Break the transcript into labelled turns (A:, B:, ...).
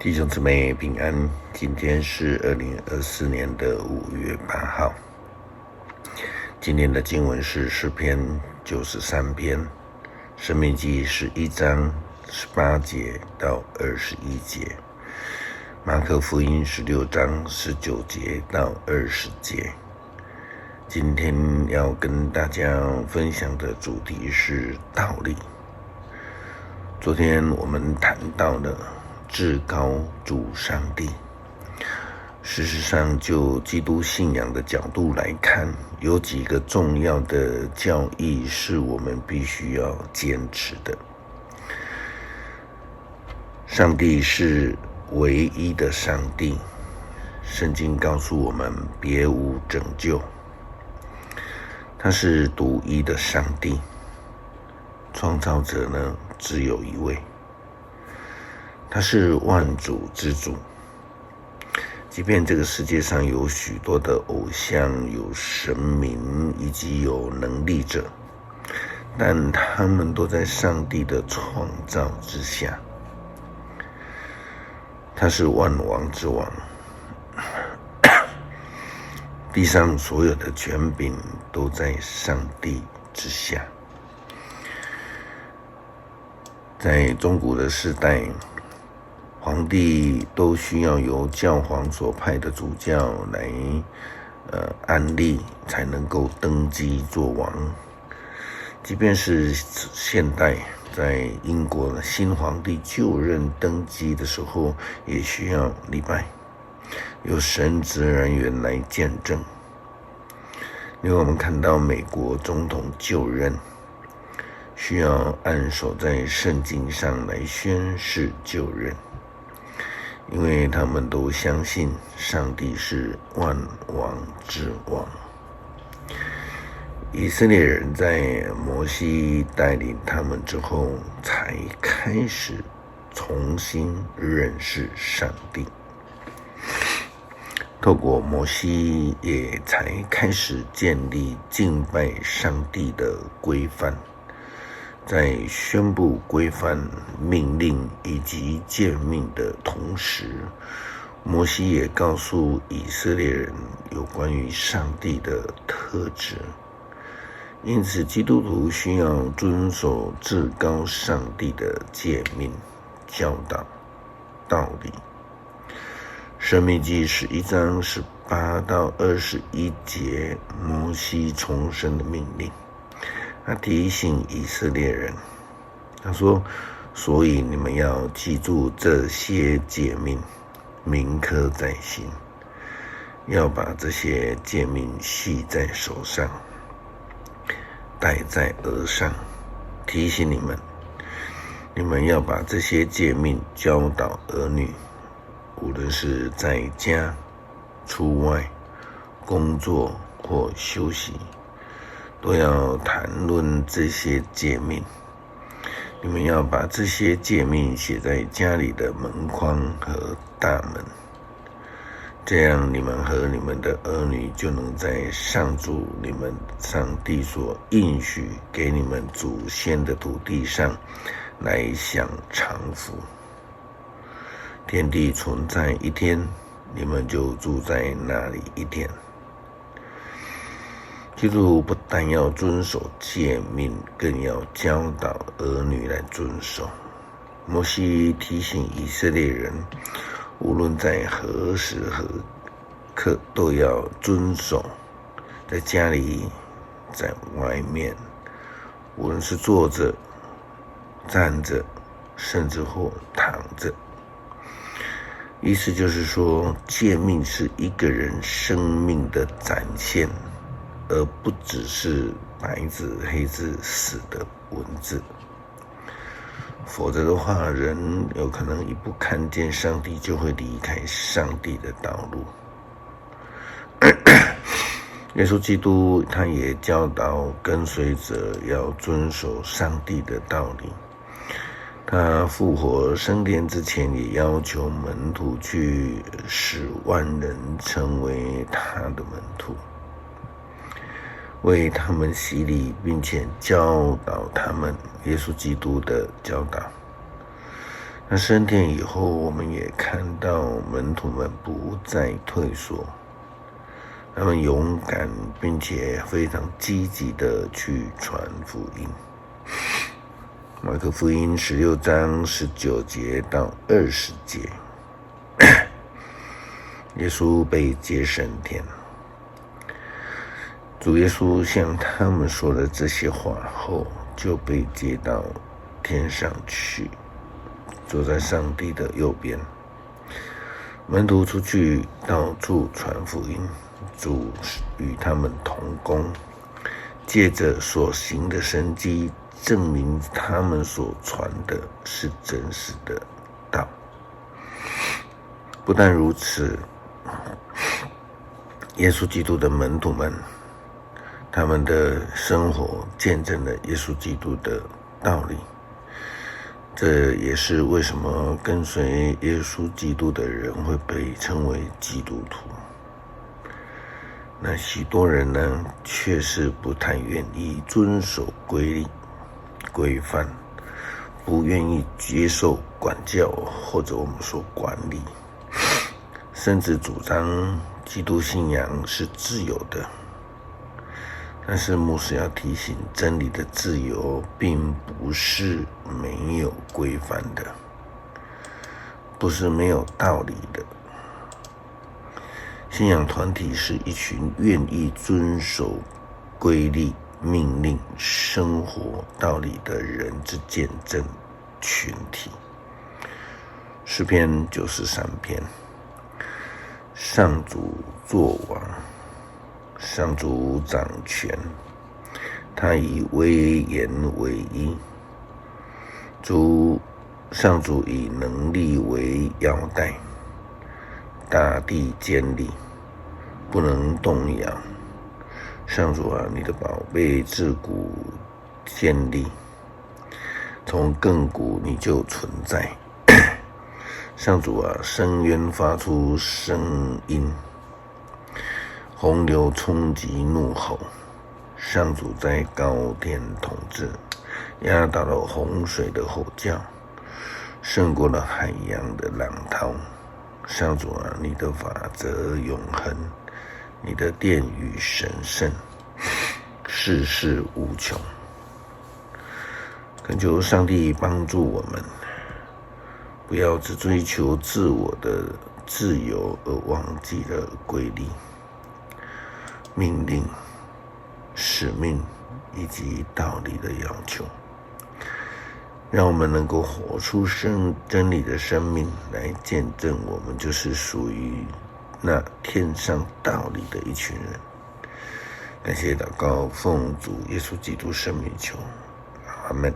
A: 弟兄姊妹平安，今天是2024年的5月8号。今天的经文是诗篇93篇，申命记11章18节到21节，马可福音16章19节到20节。今天要跟大家分享的主题是道理。昨天我们谈到了至高主上帝。事实上，就基督信仰的角度来看，有几个重要的教义是我们必须要坚持的。上帝是唯一的上帝，圣经告诉我们别无拯救。他是独一的上帝，创造者呢只有一位。他是万主之主，即便这个世界上有许多的偶像、有神明以及有能力者，但他们都在上帝的创造之下。他是万王之王，地上所有的权柄都在上帝之下。在中古的时代，皇帝都需要由教皇所派的主教来安立，才能够登基做王。即便是现代，在英国的新皇帝就任登基的时候，也需要礼拜，由神职人员来见证。因为我们看到美国总统就任，需要按手在圣经上来宣誓就任。因为他们都相信上帝是万王之王。以色列人在摩西带领他们之后，才开始重新认识上帝。透过摩西，也才开始建立敬拜上帝的规范。在宣布规范、命令以及诫命的同时，摩西也告诉以色列人有关于上帝的特质。因此，基督徒需要遵守至高上帝的诫命、教导、道理。申命记11章18到21节，摩西重申的命令。他提醒以色列人，他说：所以你们要记住这些诫命，铭刻在心，要把这些诫命系在手上，戴在额上，提醒你们要把这些诫命教导儿女，无论是在家、出外、工作或休息，都要谈论这些诫命。你们要把这些诫命写在家里的门框和大门，这样你们和你们的儿女就能在上主你们上帝所应许给你们祖先的土地上来享长福。天地存在一天，你们就住在那里一天。基督徒不但要遵守诫命，更要教导儿女来遵守。摩西提醒以色列人，无论在何时何刻都要遵守，在家里，在外面，无论是坐着、站着，甚至或躺着。意思就是说，诫命是一个人生命的展现，而不只是白纸黑字死的文字。否则的话，人有可能一不看见上帝，就会离开上帝的道路。耶稣基督他也教导跟随者要遵守上帝的道理。他复活升天之前，也要求门徒去使万人成为他的门徒，为他们洗礼，并且教导他们耶稣基督的教导。那升天以后，我们也看到门徒们不再退缩，他们勇敢并且非常积极的去传福音。马可福音16章19节到20节，耶稣被接升天。主耶稣向他们说了这些话后，就被接到天上去，坐在上帝的右边。门徒出去到处传福音，主与他们同工，借着所行的神迹，证明他们所传的是真实的道。不但如此，耶稣基督的门徒们，他们的生活见证了耶稣基督的道理。这也是为什么跟随耶稣基督的人会被称为基督徒。那许多人呢，却是不太愿意遵守规范，不愿意接受管教，或者我们说管理，甚至主张基督信仰是自由的。但是牧师要提醒，真理的自由并不是没有规范的，不是没有道理的。信仰团体是一群愿意遵守规律、命令、生活道理的人之见证群体。诗篇93篇，上主作王，上主掌权，他以威严为衣。上主以能力为腰带，大地坚立，不能动摇。上主啊，你的宝贝自古建立，从亘古你就存在。上主啊，深渊发出声音，洪流冲击怒吼。上主在高天统治，压倒了洪水的吼叫，胜过了海洋的浪涛。上主啊，你的法则永恒，你的殿宇神圣，世事无穷。恳求上帝帮助我们，不要只追求自我的自由，而忘记了规律、命令、使命以及道理的要求，让我们能够活出真理的生命，来见证我们就是属于那天上道理的一群人。感谢祷告，奉主耶稣基督圣名求，阿们。